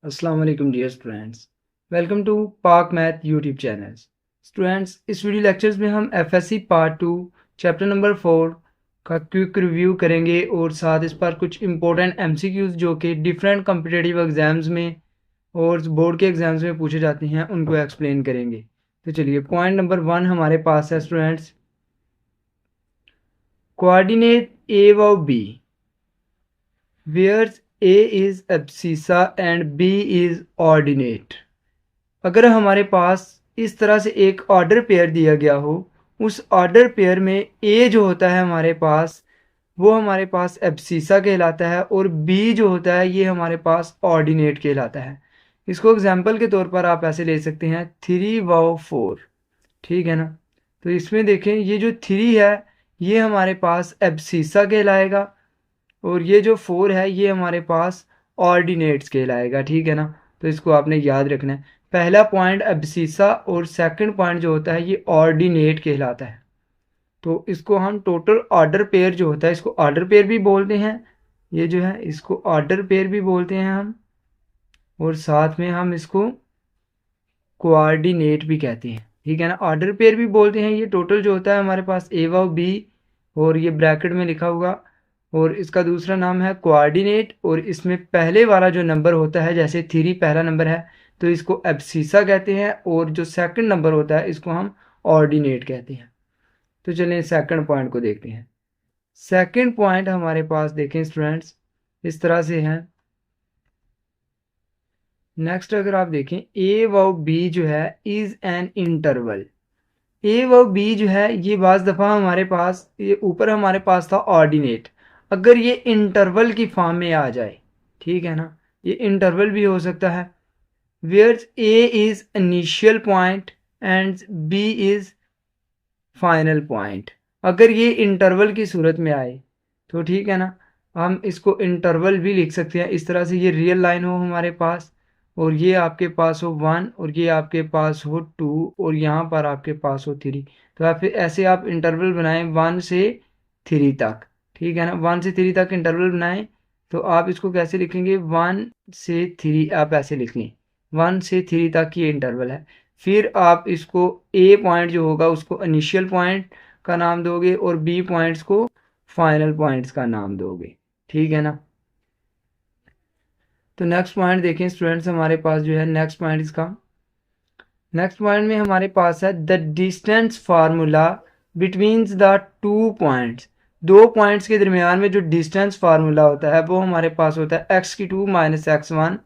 अस्सलाम वालेकुम dear students. Welcome to पाक मैथ यूट्यूब चैनल। स्टूडेंट्स, इस वीडियो लेक्चर्स में हम एफएससी पार्ट 2 चैप्टर नंबर 4 का क्विक रिव्यू करेंगे और साथ इस पर कुछ इंपॉर्टेंट एमसीक्यूज जो कि डिफरेंट कॉम्पिटिटिव एग्जाम्स में और बोर्ड के एग्जाम्स में पूछे जाते हैं उनको एक्सप्लेन करेंगे। तो चलिए, पॉइंट नंबर 1 हमारे पास है स्टूडेंट्स, कोऑर्डिनेट ए व B where A is abscissa and B is ordinate। अगर हमारे पास इस तरह से एक ऑर्डर पेयर दिया गया हो, उस ऑर्डर पेयर में A जो होता है हमारे पास वो हमारे पास एब्सिसा कहलाता है और B जो होता है ये हमारे पास ऑर्डिनेट कहलाता है। इसको एग्जाम्पल के तौर पर आप ऐसे ले सकते हैं 3 व 4। ठीक है ना। तो इसमें देखें, ये जो 3 है ये हमारे पास एब्सिसा कहलाएगा और ये जो 4 है ये हमारे पास ऑर्डिनेट स्केल आएगा। ठीक है ना। तो इसको आपने याद रखना है। पहला पॉइंट एब्सिसा और सेकंड पॉइंट जो होता है ये ऑर्डिनेट कहलाता है। तो इसको हम टोटल ऑर्डर पेयर जो होता है इसको ऑर्डर पेयर भी बोलते हैं। ये जो है इसको ऑर्डर पेयर भी बोलते हैं हम, और साथ में हम इसको कोऑर्डिनेट भी कहते हैं। ठीक है ना। ऑर्डर पेयर भी बोलते हैं। ये टोटल जो होता है हमारे पास ए व बी और ये ब्रैकेट में लिखा हुआ, और इसका दूसरा नाम है कोऑर्डिनेट। और इसमें पहले वाला जो नंबर होता है, जैसे 3 पहला नंबर है तो इसको एब्सिसा कहते हैं, और जो सेकंड नंबर होता है इसको हम ऑर्डिनेट कहते हैं। तो चलिए सेकंड पॉइंट को देखते हैं। सेकंड पॉइंट हमारे पास देखें स्टूडेंट्स इस तरह से है। नेक्स्ट अगर आप देखें, ए व बी जो है इज एन इंटरवल। ए व बी जो है ये बाज़ दफ़ा हमारे पास, ये ऊपर हमारे पास था ऑर्डिनेट, अगर ये इंटरवल की फॉर्म में आ जाए, ठीक है ना, ये इंटरवल भी हो सकता है। Where A is initial point and B is final point. अगर ये इंटरवल की सूरत में आए तो ठीक है ना, हम इसको इंटरवल भी लिख सकते हैं इस तरह से। ये रियल लाइन हो हमारे पास और ये आपके पास हो 1 और ये आपके पास हो 2 और यहाँ पर आपके पास हो 3। तो आप ऐसे आप इंटरवल बनाएं 1 से 3 तक। ठीक है ना। 1 से 3 तक इंटरवल बनाएं तो आप इसको कैसे लिखेंगे, 1 से 3 आप ऐसे लिख लें। 1 से 3 तक ये इंटरवल है। फिर आप इसको ए पॉइंट जो होगा उसको इनिशियल पॉइंट का नाम दोगे और बी पॉइंट्स को फाइनल पॉइंट्स का नाम दोगे। ठीक है ना। तो नेक्स्ट पॉइंट देखें स्टूडेंट्स, हमारे पास जो है नेक्स्ट पॉइंट इसका, नेक्स्ट पॉइंट में हमारे पास है the distance formula between the 2 points. 2 points के दरमियान में जो डिस्टेंस फार्मूला होता है वो हमारे पास होता है x2 माइनस x1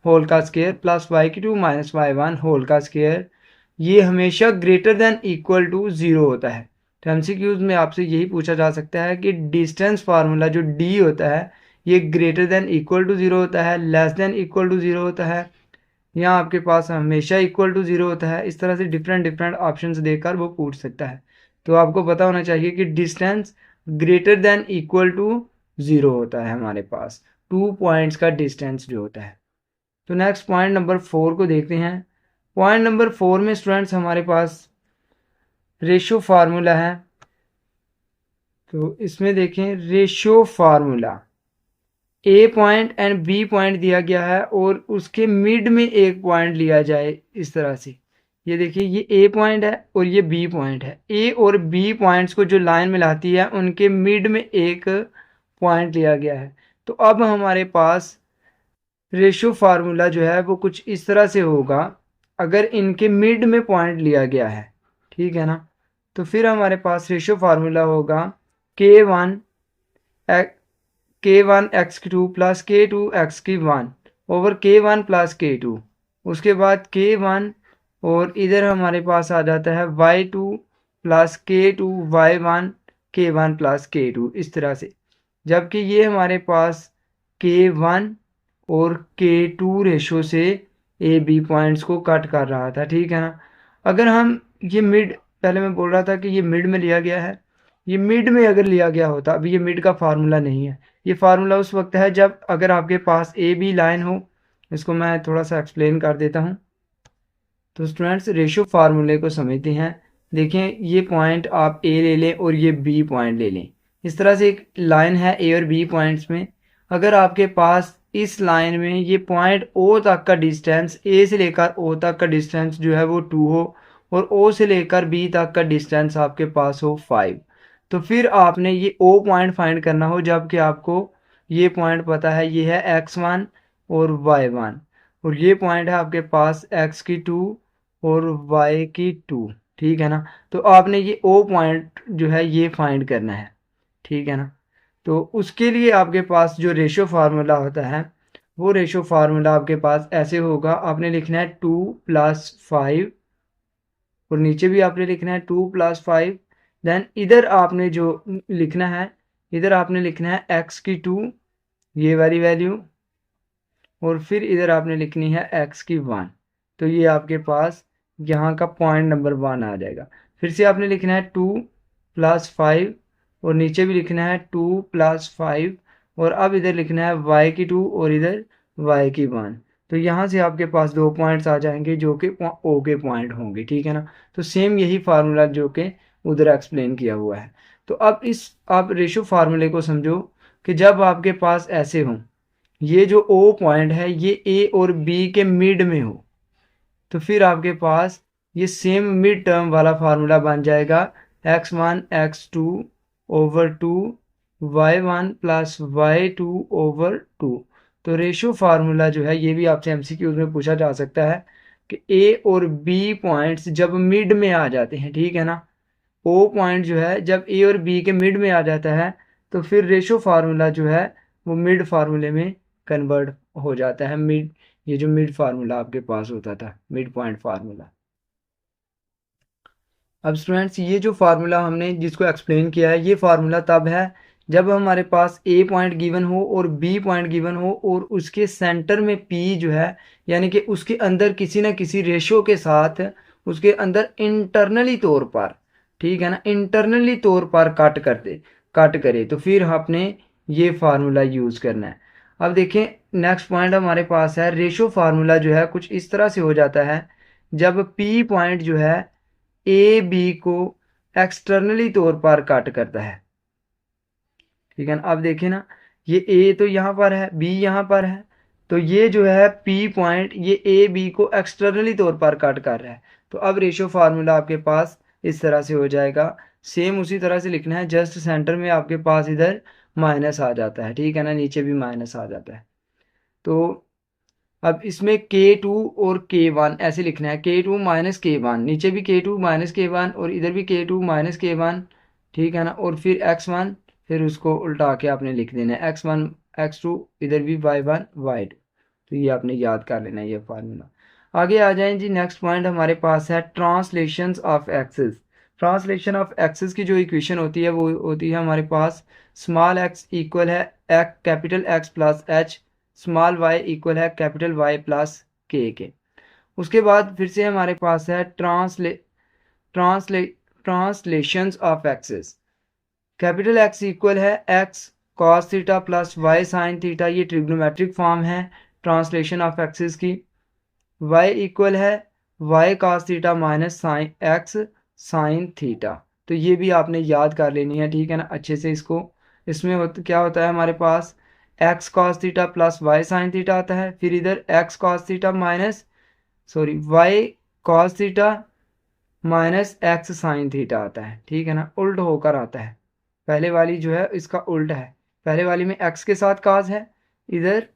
होल का square plus y2 minus y1 whole का स्क्वायर। ये हमेशा ग्रेटर देन इक्वल टू 0 होता है। तो एमसीक्यूज में आपसे यही पूछा जा सकता है कि डिस्टेंस फार्मूला जो d होता है ये ग्रेटर देन इक्वल टू 0 होता है, लेस देन इक्वल टू 0 होता है, यहाँ आपके पास हमेशा इक्वल टू 0 होता है। इस तरह से डिफरेंट डिफरेंट ऑप्शंस देकर वो पूछ सकता है। तो आपको पता होना चाहिए कि distance greater than equal to 0 होता है हमारे पास, 2 पॉइंट्स का डिस्टेंस जो होता है। तो नेक्स्ट पॉइंट नंबर 4 को देखते हैं। पॉइंट नंबर 4 में स्टूडेंट्स हमारे पास रेशियो फार्मूला है। तो इसमें देखें ratio formula, A point and B point दिया गया है और उसके मिड में एक पॉइंट लिया जाए इस तरह से। ये देखिए ये ए पॉइंट है और ये बी पॉइंट है। ए और बी पॉइंट्स को जो लाइन मिलाती है उनके मिड में एक पॉइंट लिया गया है। तो अब हमारे पास रेशियो फार्मूला जो है वो कुछ इस तरह से होगा। अगर इनके मिड में पॉइंट लिया गया है, ठीक है ना, तो फिर हमारे पास रेशियो फार्मूला होगा k1 x2 plus k2 x1 over k1 plus k2। उसके बाद k1 और इधर हमारे पास आ जाता है y2 plus k2 y1 k1 plus k2 इस तरह से। जबकि ये हमारे पास k1 और k2 रेशो से ए बी पॉइंट्स को कट कर रहा था। ठीक है ना। अगर हम ये मिड, पहले मैं बोल रहा था कि ये मिड में लिया गया है, ये मिड में अगर लिया गया होता, अभी ये मिड का फार्मूला नहीं है, ये फार्मूला उस वक्त है जब अगर आपके पास ए बी लाइन हो। इसको मैं थोड़ा सा एक्सप्लेन कर देता हूँ। तो स्टूडेंट्स रेशियो फार्मूले को समझते हैं। देखें ये पॉइंट आप ए ले लें और ये बी पॉइंट ले लें। इस तरह से एक लाइन है ए और बी पॉइंट्स में। अगर आपके पास इस लाइन में ये पॉइंट ओ तक का डिस्टेंस, ए से लेकर ओ तक का डिस्टेंस जो है वो 2 हो और ओ से लेकर बी तक का डिस्टेंस आपके पास हो 5, तो फिर आपने ये ओ पॉइंट फाइंड करना हो, जबकि आपको ये पॉइंट पता है ये है x1 और y1 और ये पॉइंट है आपके पास x की 2 और y की 2, ठीक है ना। तो आपने ये ओ पॉइंट जो है ये फाइंड करना है, ठीक है ना। तो उसके लिए आपके पास जो रेशो फार्मूला होता है वो रेशो फार्मूला आपके पास ऐसे होगा, आपने लिखना है 2+5 और नीचे भी आपने लिखना है 2+5। देन इधर आपने जो लिखना है, इधर आपने लिखना है x की 2 ये वाली वैल्यू और फिर इधर आपने लिखनी है x की 1, तो ये आपके पास यहाँ का पॉइंट नंबर 1 आ जाएगा। फिर से आपने लिखना है 2+5 और नीचे भी लिखना है 2+5 और अब इधर लिखना है y की 2 और इधर y की 1, तो यहाँ से आपके पास 2 पॉइंट्स आ जाएंगे जो कि ओ के पॉइंट होंगे, ठीक है ना। तो सेम यही फार्मूला जो कि उधर एक्सप्लेन किया हुआ है। तो अब इस आप रेशो फार्मूले को समझो कि जब आपके पास ऐसे हों, ये जो ओ पॉइंट है ये ए और बी के मिड में हो, तो फिर आपके पास ये सेम मिड टर्म वाला फार्मूला बन जाएगा x1 x2 over 2 y1 plus y2 over 2। तो रेशो फार्मूला जो है ये भी आपसे एमसीक्यूज में पूछा जा सकता है कि ए और बी पॉइंट्स जब मिड में आ जाते हैं, ठीक है ना, ओ पॉइंट जो है जब ए और बी के मिड में आ जाता है तो फिर रेशो फार्मूला जो है वो मिड फार्मूले में कन्वर्ट हो जाता है। मिड, ये जो मिड फार्मूला आपके पास होता था, मिड पॉइंट फार्मूला। अब स्टूडेंट्स ये जो फार्मूला हमने जिसको एक्सप्लेन किया है, ये फार्मूला तब है जब हमारे पास ए पॉइंट गिवन हो और बी पॉइंट गिवन हो और उसके सेंटर में पी जो है, यानी कि उसके अंदर किसी न किसी रेशो के साथ उसके अंदर इंटरनली तौर पर, ठीक है ना, इंटरनली तौर पर कट करे, तो फिर आपने ये फार्मूला यूज़ करना है। अब देखें नेक्स्ट पॉइंट हमारे पास है, रेशो फार्मूला जो है कुछ इस तरह से हो जाता है जब पी पॉइंट जो है ए बी को एक्सटर्नली तौर पर कट करता है, ठीक है ना। अब देखें ना, ये ए तो यहाँ पर है, बी यहाँ पर है, तो ये जो है पी पॉइंट ये ए बी को एक्सटर्नली तौर पर कट कर रहा है। तो अब रेशो फार्मूला आपके पास इस तरह से हो जाएगा, सेम उसी तरह से लिखना है, जस्ट सेंटर में आपके पास इधर माइनस आ जाता है, ठीक है ना, नीचे भी माइनस आ जाता है। तो अब इसमें K2 और K1 ऐसे लिखना है, K2 माइनस K1, नीचे भी K2 माइनस K1 और इधर भी K2 माइनस K1, ठीक है ना, और फिर x1 फिर उसको उल्टा के आपने लिख देना है x1 x2 इधर भी y1 y2, तो ये आपने याद कर लेना है ये फार्मूला। आगे आ जाएं जी, नेक्स्ट पॉइंट हमारे पास है translations of axes. Translation of axes की जो इक्वेशन होती है वो होती है हमारे पास स्मॉल x इक्वल है capital X plus H, small y equal है कैपिटल Y प्लस के। उसके बाद फिर से हमारे पास है translations of axes. Capital X equal है x cos theta plus y sine theta, ये ट्रिग्नोमेट्रिक फॉर्म है ट्रांसलेशन ऑफ एक्सेस की। y इक्वल है y cos theta minus sine x sine theta, तो ये भी आपने याद कर लेनी है, ठीक है ना, अच्छे से इसको। इसमें क्या होता है हमारे पास x cos theta plus y sine theta आता है, फिर इधर x cos theta minus y cos theta minus x sine theta आता है, ठीक है ना, उल्ट होकर आता है। पहले वाली जो है इसका उल्ट है, पहले वाली में x के साथ cos है, इधर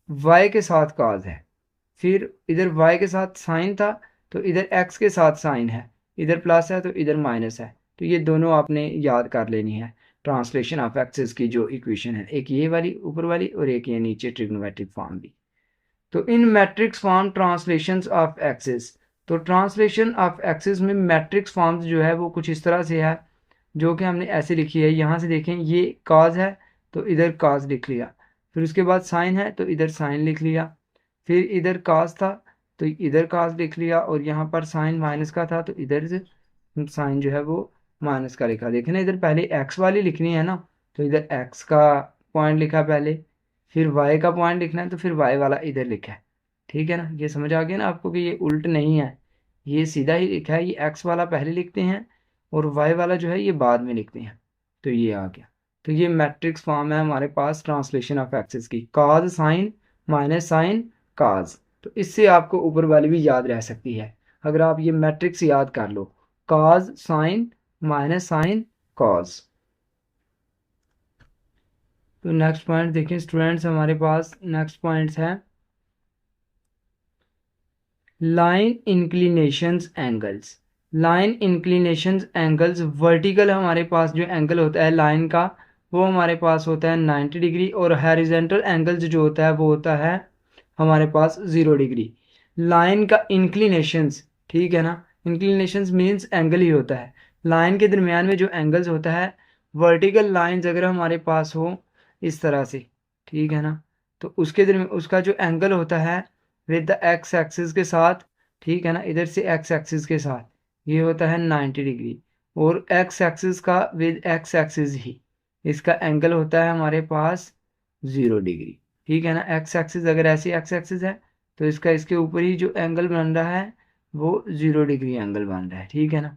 y के साथ cos है, फिर इधर y के साथ साइन था तो इधर x के साथ साइन है, इधर प्लस है तो इधर माइनस है, तो ये दोनों आपने याद कर लेनी है। ट्रांसलेशन ऑफ एक्सेस की जो इक्वेशन है, एक ये वाली ऊपर वाली और एक ये नीचे ट्रिग्नोमेट्रिक फॉर्म भी। तो in matrix form translations of axes, तो ट्रांसलेशन ऑफ एक्सेस में मैट्रिक्स फॉर्म्स जो है वो कुछ इस तरह से है, जो कि हमने ऐसे लिखी है। यहाँ से देखें ये कॉज है तो इधर कॉज लिख लिया, फिर उसके बाद साइन है तो इधर साइन लिख लिया, फिर इधर कॉस था तो इधर कॉस लिख लिया, और यहाँ पर साइन माइनस का था तो इधर से साइन जो है वो माइनस का लिखा। देखना इधर पहले एक्स वाली लिखनी है ना, तो इधर एक्स का पॉइंट लिखा पहले, फिर वाई का पॉइंट लिखना है तो फिर वाई वाला इधर लिखा है, ठीक है ना। ये समझ आ गया ना आपको कि ये उल्ट नहीं है, ये सीधा ही लिखा है, ये एक्स वाला पहले लिखते हैं और वाई वाला जो है ये बाद में लिखते हैं, तो ये आ गया। तो ये मैट्रिक्स फॉर्म है हमारे पास ट्रांसलेशन ऑफ एक्सिस की, cos sine minus sine cos. तो इससे आपको ऊपर वाली भी याद रह सकती है अगर आप ये मैट्रिक्स याद कर लो, cos sine minus sine cos. तो नेक्स्ट पॉइंट देखें स्टूडेंट्स, हमारे पास नेक्स्ट पॉइंट्स है line inclinations angles. Line inclinations angles, vertical हमारे पास जो एंगल होता है लाइन का वो हमारे पास होता है 90 डिग्री, और हॉरिजॉन्टल एंगल्स जो होता है वो होता है हमारे पास 0 डिग्री। लाइन का इंक्लिनेशंस, ठीक है ना, इंक्लिनेशंस मीन्स एंगल ही होता है। लाइन के दरमियान में जो एंगल्स होता है, वर्टिकल लाइंस अगर हमारे पास हो इस तरह से, ठीक है ना, तो उसके दरमियान उसका जो एंगल होता है विद द एक्स एक्सिस के साथ, ठीक है ना, इधर से एक्स एक्सिस के साथ ये होता है 90 डिग्री, और एक्स एक्सिस का विद एक्स एक्सिस ही इसका एंगल होता है हमारे पास 0 डिग्री, ठीक है ना। एक्स एक्सिस अगर ऐसी एक्स एक्सिस है तो इसका इसके ऊपर ही जो एंगल बन रहा है वो 0 डिग्री एंगल बन रहा है, ठीक है ना।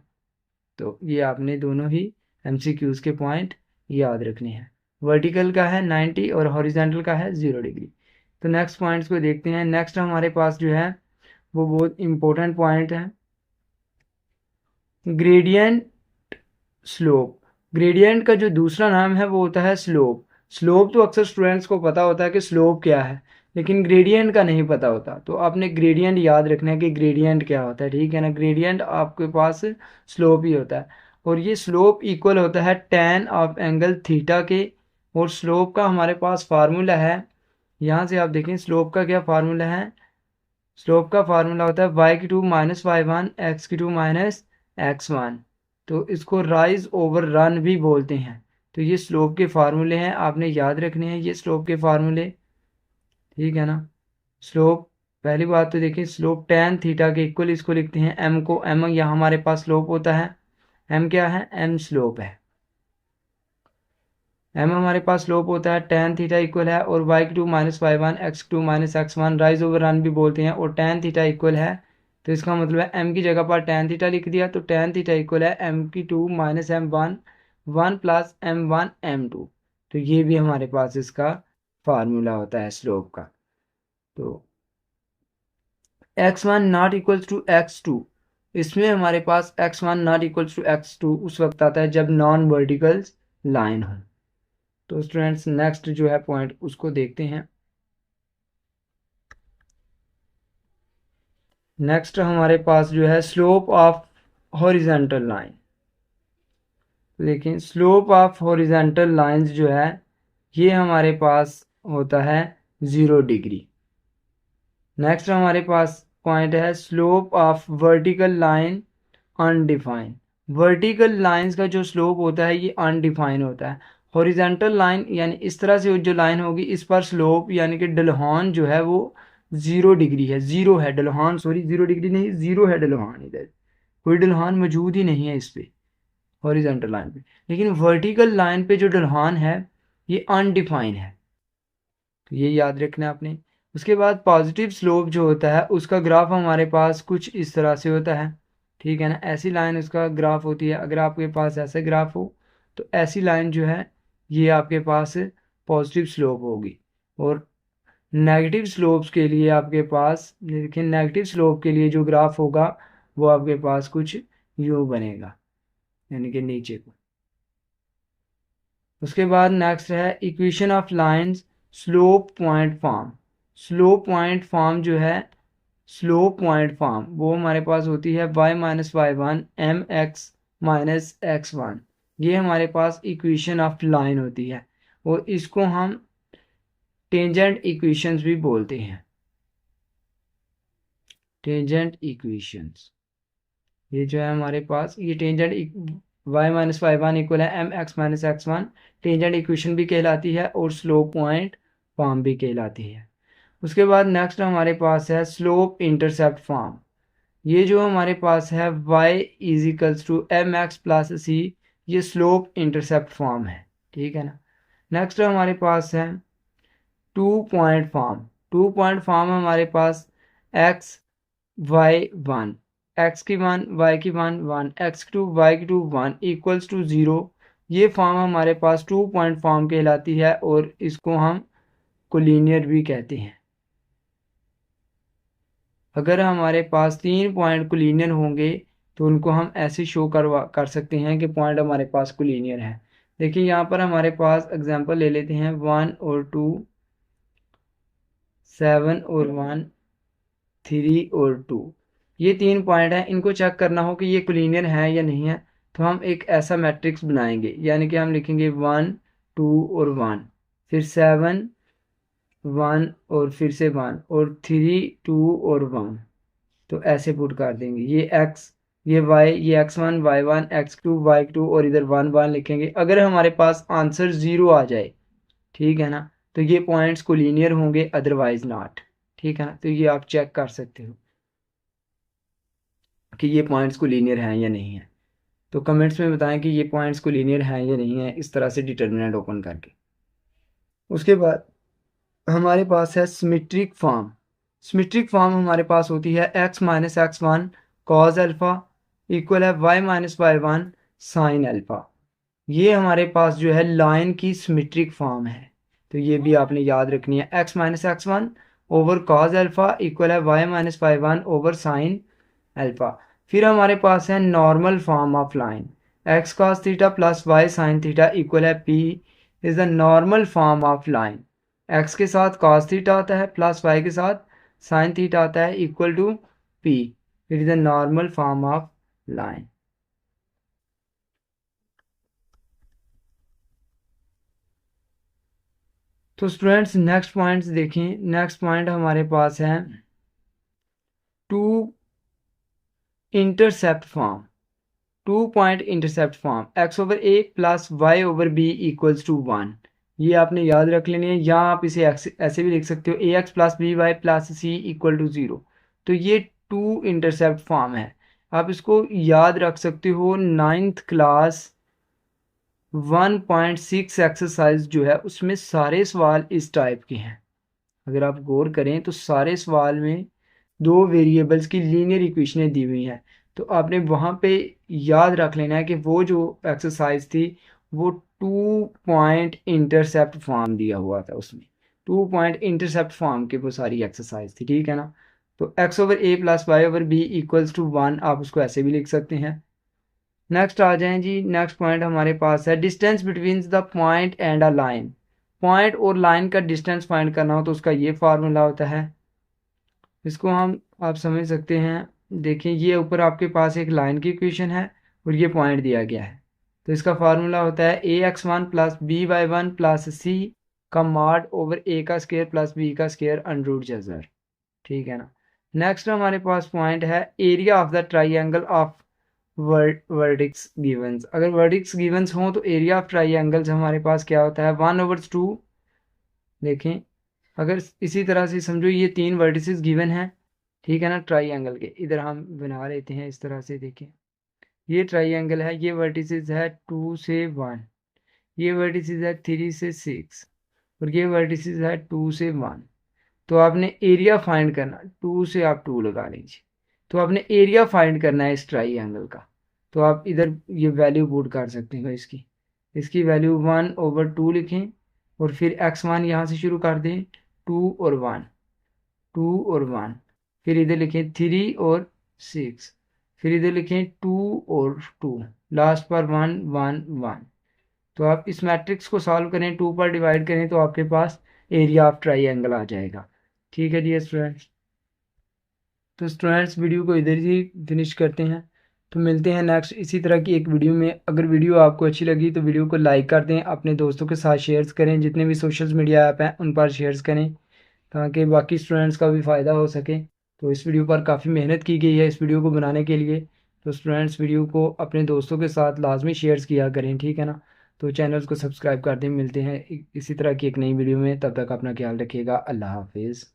तो ये आपने दोनों ही एमसीक्यूज के पॉइंट याद रखने हैं, वर्टिकल का है 90 और हॉरिजॉन्टल का है 0 डिग्री। तो नेक्स्ट पॉइंट्स को देखते हैं। नेक्स्ट हमारे पास जो है वो बहुत इंपॉर्टेंट पॉइंट है, ग्रेडियंट स्लोप। ग्रेडियंट का जो दूसरा नाम है वो होता है स्लोप। स्लोप तो अक्सर स्टूडेंट्स को पता होता है कि स्लोप क्या है, लेकिन ग्रेडियंट का नहीं पता होता। तो आपने ग्रेडियंट याद रखना है कि ग्रेडियंट क्या होता है, ठीक है ना। ग्रेडियंट आपके पास स्लोप ही होता है, और ये स्लोप इक्वल होता है tan ऑफ एंगल थीटा के। और स्लोप का हमारे पास फार्मूला है, यहाँ से आप देखें स्लोप का क्या फार्मूला है। स्लोप का फार्मूला होता है y की two minus y one x की टू माइनस एक्स वन। तो इसको राइज ओवर रन भी बोलते हैं। तो ये स्लोप के फार्मूले हैं, आपने याद रखने हैं ये स्लोप के फार्मूले, ठीक है ना। स्लोप, पहली बात तो देखिए स्लोप tan थीटा के इक्वल इसको लिखते हैं m को, m यहाँ हमारे पास स्लोप होता है, m क्या है, m स्लोप है। m हमारे पास स्लोप होता है, tan थीटा इक्वल है, और y की two minus y one x two minus x one, rise over run भी बोलते हैं, और tan थीटा इक्वल है, तो इसका मतलब है m की जगह पर tan थीटा लिख दिया, तो tan थीटा इक्वल है m की two minus m one, one plus m one m two. तो ये भी हमारे पास इसका फार्मूला होता है स्लोप का। तो x one not equals to x two, इसमें हमारे पास x one not equals to x two उस वक्त आता है जब नॉन वर्टिकल लाइन हो। तो स्टूडेंट्स नेक्स्ट जो है पॉइंट उसको देखते हैं। नेक्स्ट हमारे पास जो है स्लोप ऑफ हॉरिजॉन्टल लाइन। लेकिन स्लोप ऑफ हॉरिजॉन्टल लाइंस जो है ये हमारे पास होता है 0 डिग्री। नेक्स्ट हमारे पास पॉइंट है slope of vertical line undefine. Vertical lines का जो स्लोप होता है ये अनडिफाइन होता है। हॉरिजॉन्टल लाइन यानी इस तरह से जो लाइन होगी इस पर स्लोप यानी कि ढलान जो है वो 0 डिग्री है, 0 है ढलान, सॉरी 0 डिग्री नहीं 0 है ढलान, इधर कोई ढलान मौजूद ही नहीं है इस पे हॉरिजॉन्टल लाइन पे। लेकिन वर्टिकल लाइन पे जो ढलान है ये अनडिफाइन है, तो ये याद रखना है आपने। उसके बाद पॉजिटिव स्लोप जो होता है उसका ग्राफ हमारे पास कुछ इस तरह से होता है, ठीक है ना। ऐसी लाइन उसका ग्राफ होती है, अगर आपके पास ऐसे ग्राफ हो तो ऐसी लाइन जो है ये आपके पास पॉजिटिव स्लोप होगी। और नेगेटिव स्लोप्स के लिए आपके पास देखिए, नेगेटिव स्लोप के लिए जो ग्राफ होगा वो आपके पास कुछ यूँ बनेगा, यानी कि नीचे को। उसके बाद नेक्स्ट है equation of lines slope point form. Slope point form जो है, स्लोप पॉइंट फॉर्म वो हमारे पास होती है y minus y one m x minus x one. ये हमारे पास इक्वेशन ऑफ लाइन होती है, और इसको हम टेंजेंट इक्वेशंस भी बोलते हैं, टेंजेंट इक्वेशंस। ये जो है हमारे पास ये tangent y minus y one equal है m x minus x one, tangent equation भी कहलाती है और स्लोप पॉइंट फॉर्म भी कहलाती है। उसके बाद नेक्स्ट हमारे पास है स्लोप इंटरसेप्ट फॉर्म। ये जो हमारे पास है y is equals to m x plus c, ये स्लोप इंटरसेप्ट फॉर्म है, ठीक है ना। नेक्स्ट हमारे पास है two point form. Two point form हमारे पास एक्स वाई वन, एक्स की वन वाई की वन वन, एक्स की टू वाई की टू वन इक्वल्स टू 0, ये फॉर्म हमारे पास 2 पॉइंट फॉर्म कहलाती है और इसको हम कोलिनियर भी कहते हैं। अगर हमारे पास 3 पॉइंट कोलिनियर होंगे तो उनको हम ऐसे शो कर सकते हैं कि पॉइंट हमारे पास कोलिनियर है। देखिए यहाँ पर हमारे पास एग्जांपल ले लेते हैं 1 और 2, 7 और 1, 3 और 2। ये 3 पॉइंट हैं, इनको चेक करना हो कि ये कोलिनियर है या नहीं है, तो हम एक ऐसा मैट्रिक्स बनाएंगे, यानी कि हम लिखेंगे 1 2 और 1, फिर 7 1 और फिर से 1 और 3 2 और 1। तो ऐसे पुट कर देंगे, ये x, ये y, ये x1 y1 x2 y2 और इधर 1 1 लिखेंगे। अगर हमारे पास आंसर 0 आ जाए, ठीक है ना, तो ये पॉइंट्स कोलिनियर होंगे, अदरवाइज नॉट। ठीक है ना, तो ये आप चेक कर सकते हो कि ये पॉइंट्स कोलिनियर हैं या नहीं है। तो कमेंट्स में बताएं कि ये पॉइंट्स कोलिनियर हैं या नहीं है, इस तरह से डिटर्मिनेंट ओपन करके। उसके बाद हमारे पास है सिमेट्रिक फॉर्म। सिमेट्रिक फॉर्म हमारे पास होती है x minus x one cos alpha equal है y minus y one sine alpha. ये हमारे पास जो है लाइन की सिमेट्रिक फॉर्म है, तो ये भी आपने याद रखनी है। x minus x one over cos alpha equal है y minus y one over sine alpha. फिर हमारे पास है normal form of line, x cos theta plus y sin theta equal है p is the normal form of line. x के साथ cos theta आता है प्लस y के साथ sin थीटा आता है equal to p, it is the normal form of line. तो स्टूडेंट्स नेक्स्ट पॉइंट्स देखें। नेक्स्ट पॉइंट हमारे पास है two intercept form. 2 point intercept form x over a plus y over b equals to 1। ये आपने याद रख लेनी है, या आप इसे ऐसे भी लिख सकते हो ax plus b y plus c equal to 0। तो ये 2 इंटरसेप्ट फॉर्म है। आप इसको याद रख सकते हो, 9th क्लास 1.6 एक्सरसाइज जो है उसमें सारे सवाल इस टाइप के हैं। अगर आप गौर करें तो सारे सवाल में 2 वेरिएबल्स की लीनियर इक्वेशनें दी हुई हैं। तो आपने वहाँ पे याद रख लेना है कि वो जो एक्सरसाइज थी वो 2 पॉइंट इंटरसेप्ट फॉर्म दिया हुआ था, उसमें 2 पॉइंट इंटरसेप्ट फॉर्म की वो सारी एक्सरसाइज थी। ठीक है ना, तो x over a plus y over b equals to 1 आप उसको ऐसे भी लिख सकते हैं। नेक्स्ट आ जाएं जी। नेक्स्ट पॉइंट हमारे पास है distance between the point and a line. Point और लाइन का डिस्टेंस फाइंड करना हो तो उसका ये फार्मूला होता है, इसको हम आप समझ सकते हैं। देखिए ये ऊपर आपके पास एक लाइन की इक्वेशन है और ये पॉइंट दिया गया है, तो इसका फार्मूला होता है a x one plus b y one plus c का मॉड ओवर ए का स्क्वायर प्लस बी का स्क्वायर अंडर रूट जज़र। ठीक है ना। नेक्स्ट हमारे पास पॉइंट है area of the triangle of vertices givens. अगर वर्डिक्स गिवंस हों तो एरिया ऑफ ट्राइंगल्स हमारे पास क्या होता है 1/2। देखें अगर इसी तरह से समझो ये 3 वर्टिसेस गिवन हैं, ठीक है ना, ट्राइंगल के। इधर हम बना लेते हैं इस तरह से। देखें ये ट्राइंगल है, ये वर्टिसेस है 2 से 1, ये वर्टिसेस है 3 से 6 और ये वर्टिसेस है 2 से 1। तो आपने एरिया फाइंड करना, 2 से आप 2 लगा लीजिए, तो आपने एरिया फाइंड करना है इस ट्राइंगल का। तो आप इधर ये वैल्यू पुट कर सकते हो, इसकी वैल्यू 1/2 लिखें और फिर x1 यहाँ से शुरू कर दें, 2 और 1, 2 और 1, फिर इधर लिखें 3 और 6, फिर इधर लिखें 2 और 2, लास्ट पर 1 1 1। तो आप इस मैट्रिक्स को सॉल्व करें, 2 पर डिवाइड करें तो आपके पास एरिया ऑफ ट्राइंगल आ जाएगा। ठीक है डियर स्टूडेंट्स, तो स्टूडेंट्स वीडियो को इधर ही फिनिश करते हैं। तो मिलते हैं नेक्स्ट इसी तरह की एक वीडियो में। अगर वीडियो आपको अच्छी लगी तो वीडियो को लाइक कर दें, अपने दोस्तों के साथ शेयर्स करें, जितने भी सोशल मीडिया ऐप हैं उन पर शेयर्स करें ताकि बाकी स्टूडेंट्स का भी फ़ायदा हो सके। तो इस वीडियो पर काफ़ी मेहनत की गई है इस वीडियो को बनाने के लिए। तो स्टूडेंट्स वीडियो को अपने दोस्तों के साथ लाजमी शेयर्स किया करें, ठीक है ना। तो चैनल को सब्सक्राइब कर दें। मिलते हैं इसी तरह की एक नई वीडियो में, तब तक अपना ख्याल रखिएगा। अल्लाह हाफिज़।